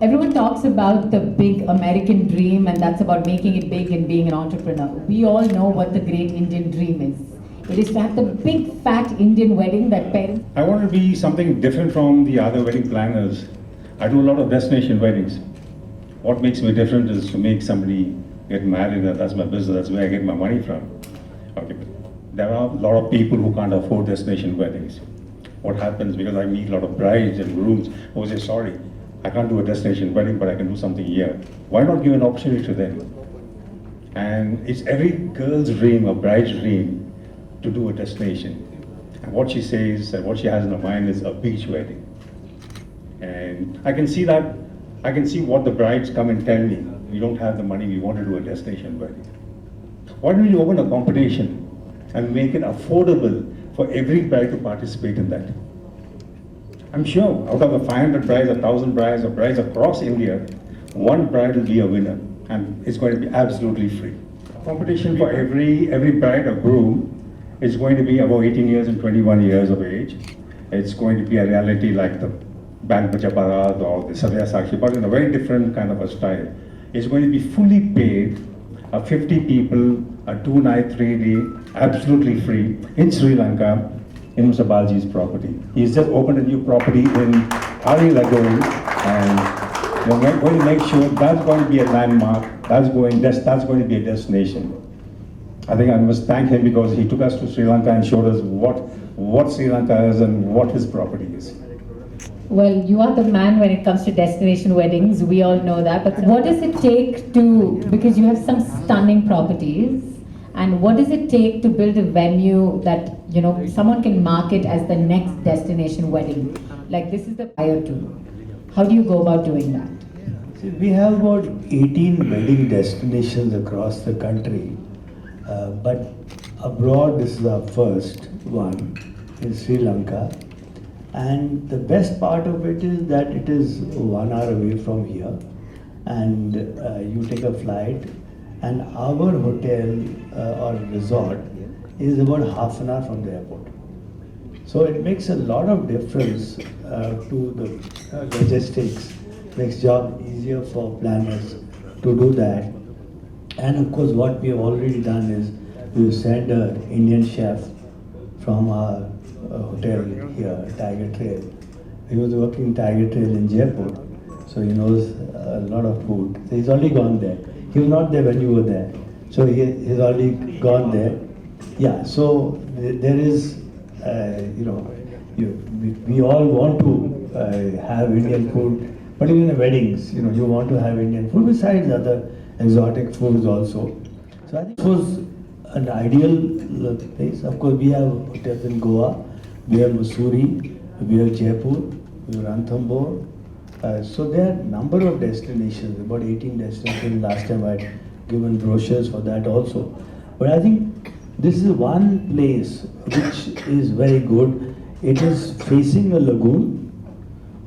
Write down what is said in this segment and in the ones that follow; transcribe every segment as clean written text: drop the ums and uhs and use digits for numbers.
everyone talks about the big American dream, and that's about making it big and being an entrepreneur. We all know what the great Indian dream is. It is to have the big fat Indian wedding that parents. I want to be something different from the other wedding planners. I do a lot of destination weddings. What makes me different is to make somebody get married. That's my business. That's where I get my money from. Okay. There are a lot of people who can't afford destination weddings. What happens, because I meet a lot of brides and grooms who say, sorry, I can't do a destination wedding, but I can do something here. Why not give an opportunity to them? And it's every girl's dream, a bride's dream, to do a destination. And what she says and what she has in her mind is a beach wedding. And I can see that, I can see what the brides come and tell me. We don't have the money, we want to do a destination wedding. Why don't you open a competition and make it affordable for every bride to participate in that? I'm sure out of the 500 brides, 1,000 brides, or brides across India, one bride will be a winner, and it's going to be absolutely free. Competition for every bride or groom is going to be above 18 years and 21 years of age. It's going to be a reality like the Band Baja Barat or the Savya Sakshi, but in a very different kind of a style. It's going to be fully paid, 50 people, a 2-night, 3-day, absolutely free, in Sri Lanka, in Mr. Balji's property. He's just opened a new property in Hari Lagoon, and we're going to make sure that's going to be a landmark, that's going to be a destination. I think I must thank him because he took us to Sri Lanka and showed us what Sri Lanka is and what his property is. Well, you are the man when it comes to destination weddings, we all know that, but what does it take to, because you have some stunning properties, and what does it take to build a venue that, you know, someone can market as the next destination wedding? Like this is the prior to. How do you go about doing that? See, we have about 18 wedding destinations across the country, but abroad this is our first one in Sri Lanka. And the best part of it is that it is 1 hour away from here, and you take a flight, and our hotel or resort is about half an hour from the airport. So it makes a lot of difference to the logistics, makes job easier for planners to do that. And of course what we have already done is we send an Indian chef from our hotel here, Tiger Trail. He was working Tiger Trail in Jaipur, so he knows a lot of food. So he's already gone there. He was not there when you were there, so he's already gone there. Yeah, so there is, we all want to have Indian food, but even in weddings, you want to have Indian food besides other exotic foods also. So I think it was an ideal place. Of course, we have hotels in Goa, we have Mussoorie, we have Jaipur, we have Ranthambore. So there are a number of destinations, about 18 destinations. Last time I had given brochures for that also. But I think this is one place which is very good. It is facing a lagoon.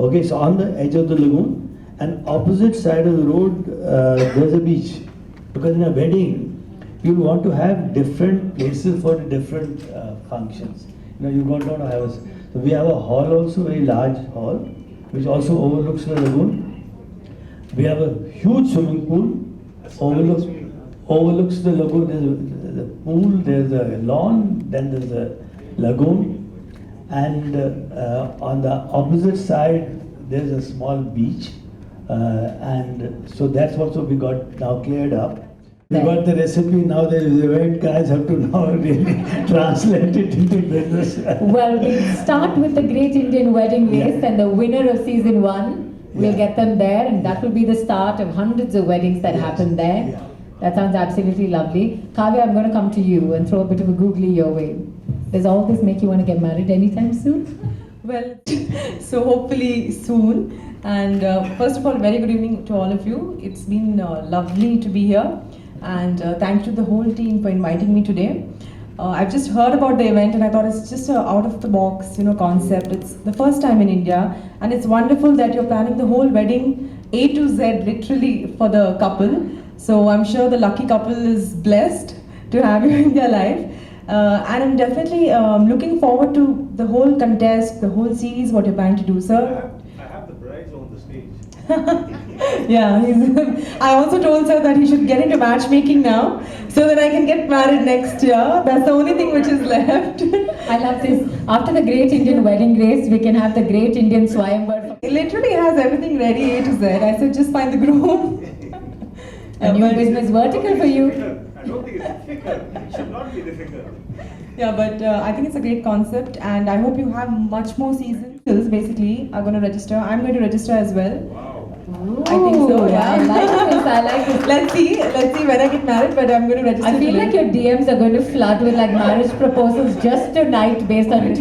Okay, so on the edge of the lagoon, and opposite side of the road there's a beach. Because in a wedding, you want to have different places for the different functions. You don't want to have a. So we have a hall also, very large hall, which also overlooks the lagoon. We have a huge swimming pool, overlooks the lagoon. There's a pool, there's a lawn, then there's a lagoon, and on the opposite side there's a small beach, and so that's also we got now cleared up. We got the recipe, now the event guys have to now really translate it into business. Well, we'll start with the Great Indian Wedding list, and the winner of season 1, we'll get them there, and that will be the start of hundreds of weddings that happen there. Yeah. That sounds absolutely lovely. Kavya, I'm going to come to you and throw a bit of a googly your way. Does all this make you want to get married anytime soon? Well, so hopefully soon. And first of all, very good evening to all of you. It's been lovely to be here. And thanks to the whole team for inviting me today. I've just heard about the event and I thought it's just a out of the box, concept. It's the first time in India, and it's wonderful that you're planning the whole wedding A to Z literally for the couple. So I'm sure the lucky couple is blessed to have you in their life. And I'm definitely looking forward to the whole contest, the whole series, what you're planning to do, sir. I have the brides on the stage. Yeah, I also told sir that he should get into matchmaking now so that I can get married next year. That's the only thing which is left. I love this. After the Great Indian Wedding Race, we can have the Great Indian Swayamvar. It literally has everything ready A to Z. I said just find the groom. A new business vertical for you. I don't think it's difficult. It should not be difficult. Yeah, but I think it's a great concept, and I hope you have much more seasons. Basically, are going to register. I'm going to register as well. Wow. I think so. Yeah, I like this. I like this. Let's see when I get married, but I'm going to register. I feel today. like your DMs are going to flood with like marriage proposals just tonight based on it.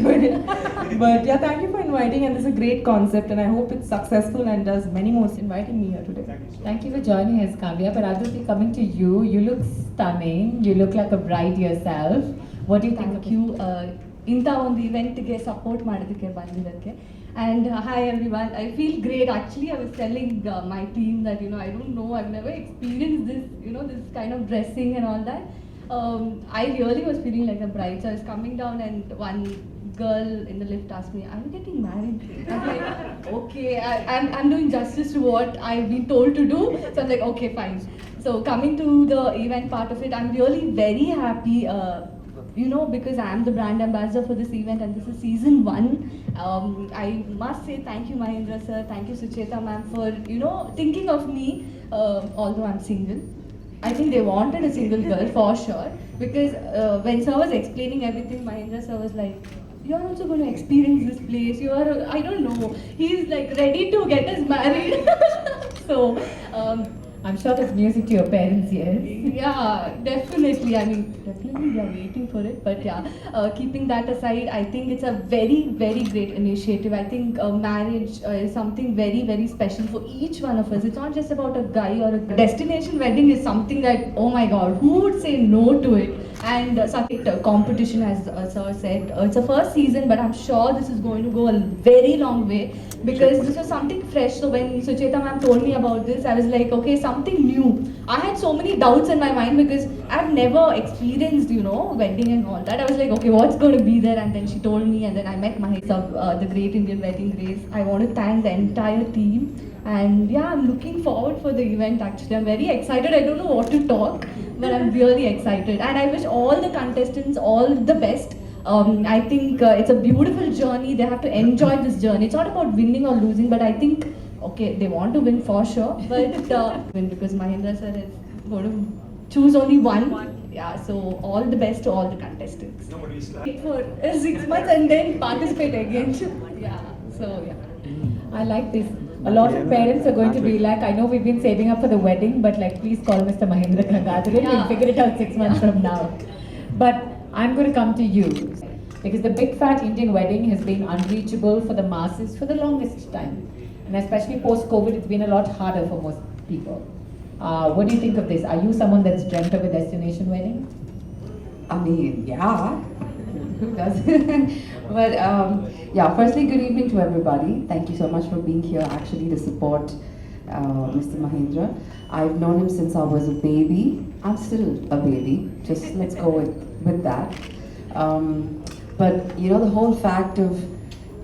But yeah, thank you for inviting, and this is a great concept, and I hope it's successful and does many more inviting me here today. Thank you for joining us, Kavya. But Advithi, coming to you, you look stunning. You look like a bride yourself. What do you think? Thank you. ಇಂಥ ಒಂದು ಇವೆಂಟ್ಗೆ support ಮಾಡೋದಕ್ಕೆ ಬಂದಿದ್ದಕ್ಕೆ and hi everyone. I feel great. Actually, I was telling my team that I don't know, I've never experienced this, this kind of dressing and all that. I really was feeling like a bride. So I was coming down and one girl in the lift asked me, "Are you getting married?" I'm like, okay, I'm doing justice to what I've been told to do. So I'm like, okay, fine. So coming to the event part of it, I'm really very happy. Because I am the brand ambassador for this event and this is season 1. I must say thank you Mahendra sir, thank you Sucheta ma'am for thinking of me, although I'm single. I think they wanted a single girl for sure, because when sir was explaining everything, Mahendra sir was like, "You're also going to experience this place. I don't know." He's like ready to get us married. So I'm sure that's music to your parents' ears. yeah, definitely. I mean, definitely we are waiting for it. But yeah, keeping that aside, I think it's a very, very great initiative. I think marriage is something very, very special for each one of us. It's not just about a guy or a destination wedding is something that, oh my God, who would say no to it? And something competition, as sir said, it's a first season, but I'm sure this is going to go a very long way because this was something fresh. So when Sucheta ma'am told me about this, I was like, okay, something new. I had so many doubts in my mind because I've never experienced, wedding and all that. I was like, okay, what's going to be there? And then she told me, and then I met Mahesh of the Great Indian Wedding Race. I want to thank the entire team. And yeah, I'm looking forward for the event actually. I'm very excited. I don't know what to talk, but I'm really excited. And I wish all the contestants all the best. I think it's a beautiful journey. They have to enjoy this journey. It's not about winning or losing, but I think, okay, they want to win for sure, but win because Mahendra sir is going to choose only one. Yeah, so all the best to all the contestants. Wait for 6 months and then participate again. Yeah, so yeah. I like this. A lot of parents are going to be like, I know we've been saving up for the wedding, but like, please call Mr. Mahendra Gangadharan. Yeah. We'll figure it out 6 months from now. But I'm going to come to you because the big fat Indian wedding has been unreachable for the masses for the longest time. And especially post-COVID, it's been a lot harder for most people. What do you think of this? Are you someone that's dreamt of a destination wedding? I mean, yeah, who doesn't? But yeah, firstly, good evening to everybody. Thank you so much for being here actually to support Mr. Mahendra. I've known him since I was a baby. I'm still a baby, just let's go with that. But the whole fact of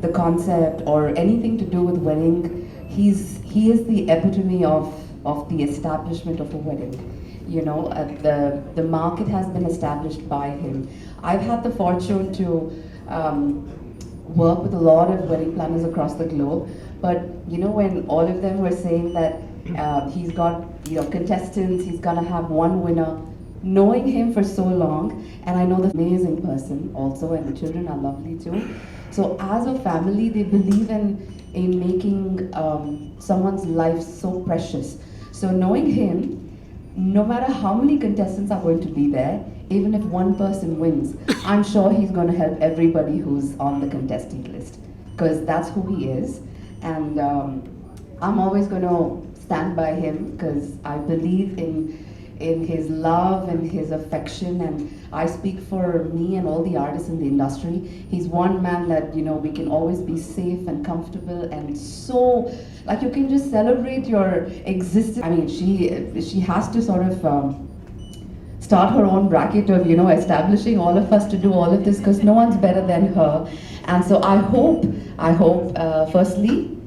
the concept or anything to do with wedding, he is the epitome of the establishment of a wedding. The market has been established by him. I've had the fortune to work with a lot of wedding planners across the globe, but when all of them were saying that he's got contestants, he's gonna have one winner, knowing him for so long, and I know the amazing person also, and the children are lovely too. So as a family, they believe in making someone's life so precious. So knowing him, no matter how many contestants are going to be there, even if one person wins, I'm sure he's going to help everybody who's on the contestant list, because that's who he is. And I'm always going to stand by him because I believe in his love and his affection, and I speak for me and all the artists in the industry. He's one man that we can always be safe and comfortable, and so like you can just celebrate your existence. I mean, she has to sort of start her own bracket of establishing all of us to do all of this, because no one's better than her. And so I hope firstly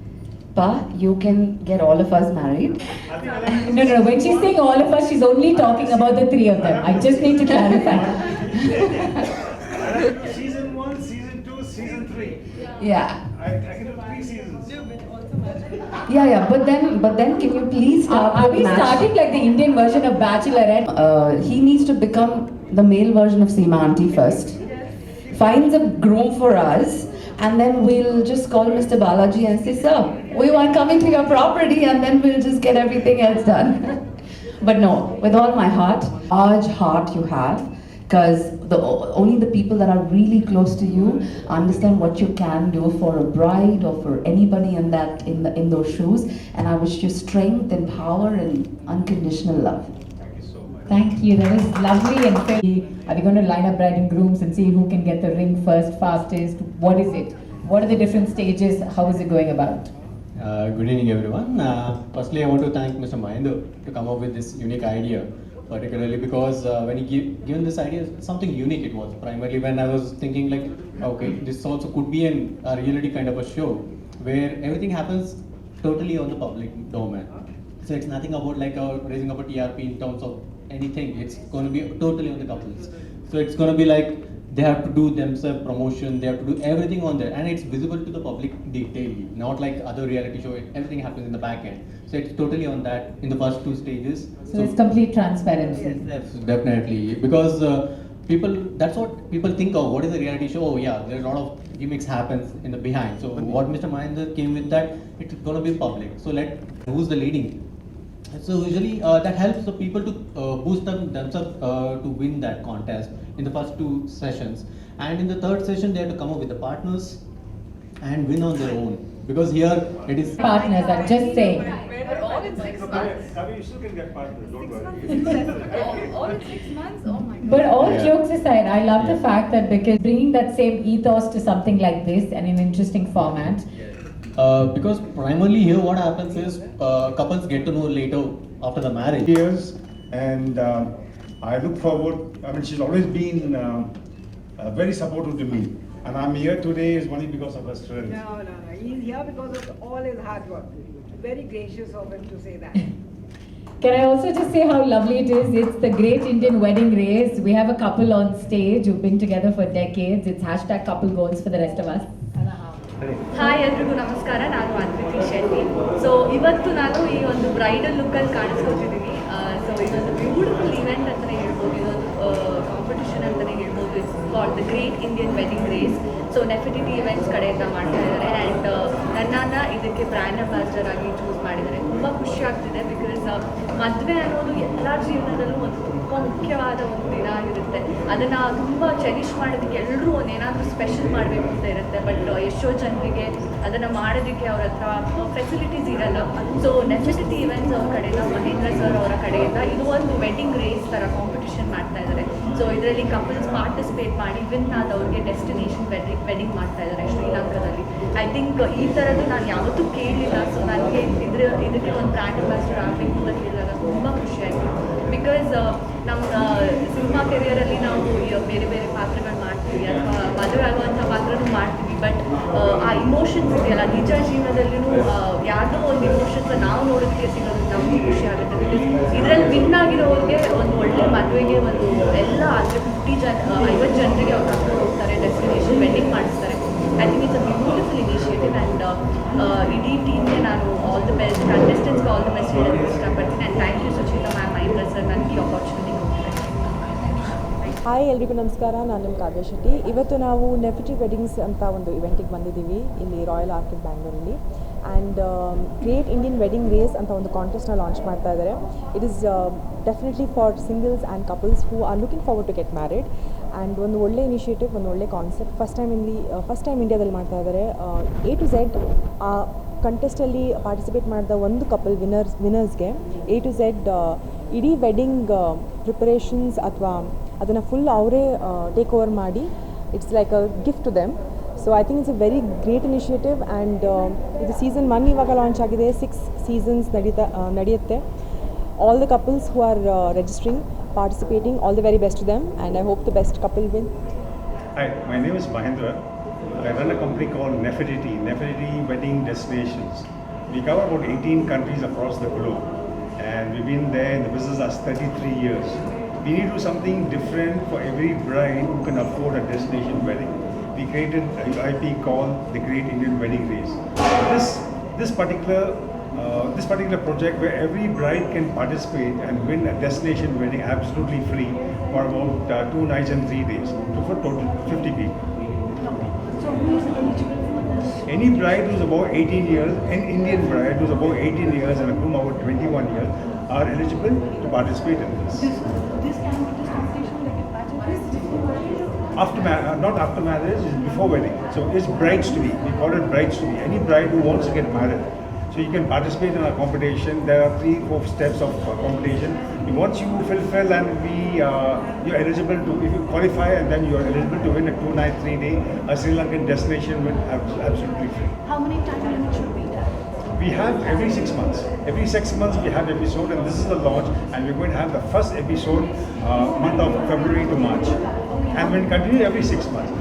Pa, you can get all of us married. No. When she's saying all of us, she's only talking about the three of them. I just need to clarify. Season 1, season 2, season 3. Yeah. I can do 3 seasons. Yeah. But then, can you please start? Are with we match- starting like the Indian version of Bachelorette? He needs to become the male version of Seema Auntie first. Finds a groom for us, and then we'll just call Mr. Balaji and say, "Sir, we are coming to your property," and then we'll just get everything else done. But no, with all my heart, large heart you have, because only the people that are really close to you understand what you can do for a bride or for anybody in those shoes. And I wish you strength and power and unconditional love. Thank you. That was lovely and fair. Are we going to line up bride and grooms and see who can get the ring first, fastest? What is it? What are the different stages? How is it going about? Good evening, everyone. Firstly, I want to thank Mr. Mahendra to come up with this unique idea, particularly because when he given this idea, something unique it was. Primarily when I was thinking like, okay, this also could be a reality kind of a show where everything happens totally on the public domain. So it's nothing about like raising up a TRP in terms of anything. It's going to be totally on the couples. So it's going to be like they have to do themselves promotion, they have to do everything on there, and it's visible to the public detailedly, not like other reality show. Everything happens in the back end. So it's totally on that in the first 2 stages. So it's complete transparency. Yes, definitely, because people, that's what people think of. What is a reality show? Oh yeah, there's a lot of gimmicks happens in the behind. So what Mr. Mahendra came with that, it's going to be public. So who's the leading? So usually that helps the people to boost themselves to win that contest in the first 2 sessions, and in the 3rd session they have to come up with the partners and win on their own, because here it is Partners, I'm just saying. But all in 6 months. You still can get partners, don't worry. All in 6 months? Oh my god. But all Yeah. jokes aside, I love the Yeah. fact that because bringing that same ethos to something like this and in an interesting format. because primarily here what happens is couples get to know later after the marriage. Years, and I look forward. I mean, she's always been very supportive to me, and I'm here today is only because of her strength. No. He's here because of all his hard work. Very gracious of him to say that. Can I also just say how lovely it is? It's the Great Indian Wedding Race. We have a couple on stage who've been together for decades. It's hashtag couple goals for the rest of us. Hi ಎಲ್ರಿಗೂ ನಮಸ್ಕಾರ, ನಾನು ಅದ್ವಿತಿ Shetty. So ಇವತ್ತು ನಾನು ಈ ಒಂದು bridal ಲುಕ್ಕಲ್ಲಿ ಕಾಣಿಸ್ಕೊತಿದ್ದೀನಿ. So ಇದೊಂದು ಬ್ಯೂಟಿಫುಲ್ ಇವೆಂಟ್ ಅಂತಲೇ ಹೇಳ್ಬೋದು, ಇದೊಂದು ಕಾಂಪಿಟಿಷನ್ ಅಂತಲೇ ಹೇಳ್ಬೋದು. It's called the great Indian wedding race. So Nefertiti events ಕಡೆಯಿಂದ ಮಾಡ್ತಾ ಇದ್ದಾರೆ, ಆ್ಯಂಡ್ ನನ್ನನ್ನು ಇದಕ್ಕೆ ಬ್ರ್ಯಾಂಡ್ ಅಂಬಾಸಿಡರ್ ಆಗಿ ಚೂಸ್ ಮಾಡಿದ್ದಾರೆ. ತುಂಬ ಖುಷಿ ಆಗ್ತಿದೆ, ಬಿಕಾಸ್ ಮದುವೆ ಅನ್ನೋದು ಎಲ್ಲರ ಜೀವನದಲ್ಲೂ ಒಂದು ತುಂಬ ಮುಖ್ಯವಾದ ಒಂದು ದಿನ ಆಗಿರುತ್ತೆ. ಅದನ್ನು ತುಂಬ ಚೆರಿಷ್ ಮಾಡೋದಕ್ಕೆ ಎಲ್ಲರೂ ಏನಾದರೂ ಸ್ಪೆಷಲ್ ಮಾಡಬೇಕು ಅಂತ ಇರುತ್ತೆ. ಬಟ್ ಎಷ್ಟೋ ಜನರಿಗೆ ಅದನ್ನು ಮಾಡೋದಕ್ಕೆ ಅವ್ರ ಹತ್ರ ಫೆಸಿಲಿಟೀಸ್ ಇರಲ್ಲ. ಸೊ ನೆಫರ್ಟಿಟಿ ಇವೆಂಟ್ಸ್ ಅವ್ರ ಕಡೆಯಿಂದ, ಮಹೇಂದ್ರ ಸರ್ ಅವರ ಕಡೆಯಿಂದ ಇದು ಒಂದು ವೆಡ್ಡಿಂಗ್ ರೇಸ್ ಥರ ಕಾಂಪಿಟಿಷನ್ ಮಾಡ್ತಾ ಇದ್ದಾರೆ. ಸೊ ಇದರಲ್ಲಿ ಕಪಲ್ಸ್ ಪಾರ್ಟಿಸಿಪೇಟ್ ಮಾಡಿ ವಿನ್ ಆದವ್ರಿಗೆ ಡೆಸ್ಟಿನೇಷನ್ ವೆಡ್ಡಿಂಗ್ ಮಾಡ್ತಾ ಇದ್ದಾರೆ ಶ್ರೀಲಂಕಾದಲ್ಲಿ. ಐ ಥಿಂಕ್ ಈ ಥರದ್ದು ನಾನು ಯಾವತ್ತೂ ಕೇಳಲಿಲ್ಲ. ಸೊ ನನಗೆ ಇದಕ್ಕೆ ಒಂದು ಬ್ರ್ಯಾಂಡ್ ಅಂಬಾಸಿಡರ್ ಆಗಬೇಕು ಅಂತ ಕೇಳಿದಾಗ ತುಂಬ ಖುಷಿಯಾಯಿತು. ಬಿಕಾಸ್ ನಮ್ಮ ಸಿನಿಮಾ ಕೆರಿಯರಲ್ಲಿ ನಾವು ಬೇರೆ ಬೇರೆ ಪಾತ್ರಗಳು ಮಾಡ್ತೀವಿ, ಅಥವಾ ಮದುವೆ ಆಗುವಂಥ ಪಾತ್ರನೂ ಮಾಡ್ತೀವಿ. ಬಟ್ ಆ ಇಮೋಷನ್ಸ್ ಇದೆಯಲ್ಲ, ನಿಜ ಜೀವನದಲ್ಲೂ ಯಾವುದೋ ಒಂದು ಇಮೋಷನ್ಸ್ ನಾವು ನೋಡೋದಕ್ಕೆ ಸಿಗೋದು ನಮಗೆ ಖುಷಿ ಆಗುತ್ತೆ. ಬಿಕಾಸ್ ಇದರಲ್ಲಿ ವಿನ್ ಆಗಿರೋರಿಗೆ ಒಂದು ಒಳ್ಳೆ ಮದುವೆಗೆ ಒಂದು ಎಲ್ಲ ಅಂದರೆ 50 ಜನರಿಗೆ ಅವ್ರು ಕರ್ಕೊಂಡು ಹೋಗ್ತಾರೆ, ಡೆಸ್ಟಿನೇಷನ್ ವೆಡ್ಡಿಂಗ್ ಮಾಡಿಸ್ತಾರೆ. I think it's a beautiful initiative, and ಇಡೀ ಟೀಮ್ಗೆ ನಾನು ಆಲ್ ದಿ ಬೆಸ್ಟ್, ಕಂಟೆಸ್ಟೆಂಟ್ಸ್ಗೆ ಆಲ್ ದಿ ಬೆಸ್ಟ್ ಹೇಳೋಕ್ಕೆ ಇಷ್ಟಪಡ್ತೀನಿ. And thank you Suchita ma'am, Mahendra sir, ನನಗೆ ಈ ಆಪರ್ಚುನಿಟಿ. ಹಾಯ್ ಎಲ್ರಿಗೂ ನಮಸ್ಕಾರ, ನಾನು ನಿಮ್ಮ ಕಾವ್ಯ ಶೆಟ್ಟಿ. ಇವತ್ತು ನಾವು ನೆಫರ್ಟಿಟಿ ವೆಡ್ಡಿಂಗ್ಸ್ ಅಂತ ಒಂದು ಇವೆಂಟಿಗೆ ಬಂದಿದ್ದೀವಿ ಇಲ್ಲಿ ರಾಯಲ್ ಆರ್ಕಿಡ್ ಬ್ಯಾಂಗ್ಳೂರಲ್ಲಿ. And great Indian wedding race ಅಂತ ಒಂದು ಕಾಂಟೆಸ್ಟ್ನ ಲಾಂಚ್ ಮಾಡ್ತಾ ಇದ್ದಾರೆ. It is definitely for singles and couples who are looking forward to get married. And ಒಂದು ಒಳ್ಳೆ ಇನಿಷಿಯೇಟಿವ್, ಒಂದು ಒಳ್ಳೆ ಕಾನ್ಸೆಪ್ಟ್. ಫಸ್ಟ್ ಟೈಮ್ ಇಂಡಿಯಾದಲ್ಲಿ ಮಾಡ್ತಾ ಇದ್ದಾರೆ. A to Z ಆ ಕಂಟೆಸ್ಟಲ್ಲಿ ಪಾರ್ಟಿಸಿಪೇಟ್ ಮಾಡಿದ ಒಂದು ಕಪಲ್ ವಿನ್ನರ್ಸ್ಗೆ A to Z ಇಡೀ ವೆಡ್ಡಿಂಗ್ ಪ್ರಿಪರೇಷನ್ಸ್ ಅಥವಾ ಅದನ್ನು ಫುಲ್ ಅವರೇ ಟೇಕ್ ಓವರ್ ಮಾಡಿ, it's like a gift to them. So I think it's a very great initiative. And ಇದು ಸೀಸನ್ 1 ಇವಾಗ ಲಾಂಚ್ ಆಗಿದೆ. 6 ಸೀಸನ್ಸ್ ನಡೆಯುತ್ತೆ. All the couples who are registering, participating, all the very best to them, and I hope the best couple win. Hi, my name is Mahendra. I run a company called Neferrtiti Wedding Destinations. We cover about 18 countries across the globe, and we've been there in the business last 33 years. We need to do something different for every bride who can afford a destination wedding. We created an IP called the Great Indian Wedding Race. This particular project, where every bride can participate and win a destination wedding absolutely free for about 2 nights and 3 days, for total 50 people. So who is eligible for this? Any bride who's above 18 years, an Indian bride who's above 18 years and a groom above 21 years are eligible to participate in this. This competition like a pageant before marriage? Not after marriage, it's before wedding. So it's brides to be. We call it brides to be. Any bride who wants to get married. So you can participate in our competition. There are 3-4 steps of competition. Once you fulfill and you're eligible to, if you qualify, and then you're eligible to win a 2-night, 3-day a Sri Lankan destination with absolutely free. How many time limit should be there? We have every 6 months. Every 6 months we have episode, and this is the launch, and we're going to have the first episode month of February to March. And we'll continue every 6 months.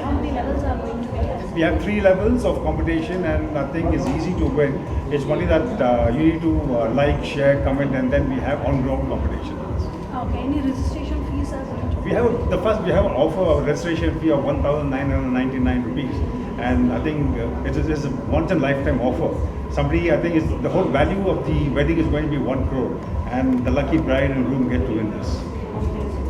How many levels are going to be there? We have 3 levels of competition, and nothing is easy to win. It's only that you need to like, share, comment, and then we have on-ground competition. Okay, any registration fees are going to be? We have an offer of registration fee of 1,999 rupees, and I think it is a once in lifetime offer. Somebody, I think, the whole value of the wedding is going to be 1 crore, and the lucky bride and groom get to win this.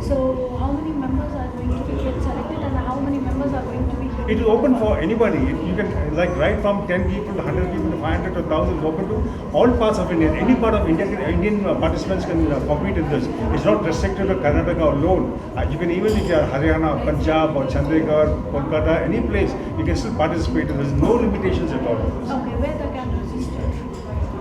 So how many members are going to be get selected, and how many members are going to be? It is open for anybody. You can, like, right from 10 people to 100 people to 500 to 1,000, open to all parts of India. Any part of India, Indian participants can compete in this. It's not restricted to Karnataka alone. You can, even if you are Haryana, Punjab or Chandigarh, Kolkata, any place, you can still participate. There's no limitations at all. Okay, where they can register?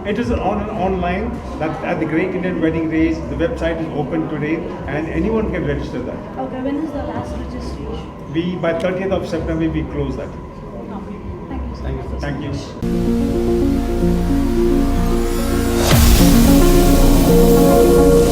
It is online at the Great Indian Wedding Race. The website is open today, and anyone can register that. Okay, when is the last registration? By 30th of September, we close that. Okay, thank you. Thank you. Thank you.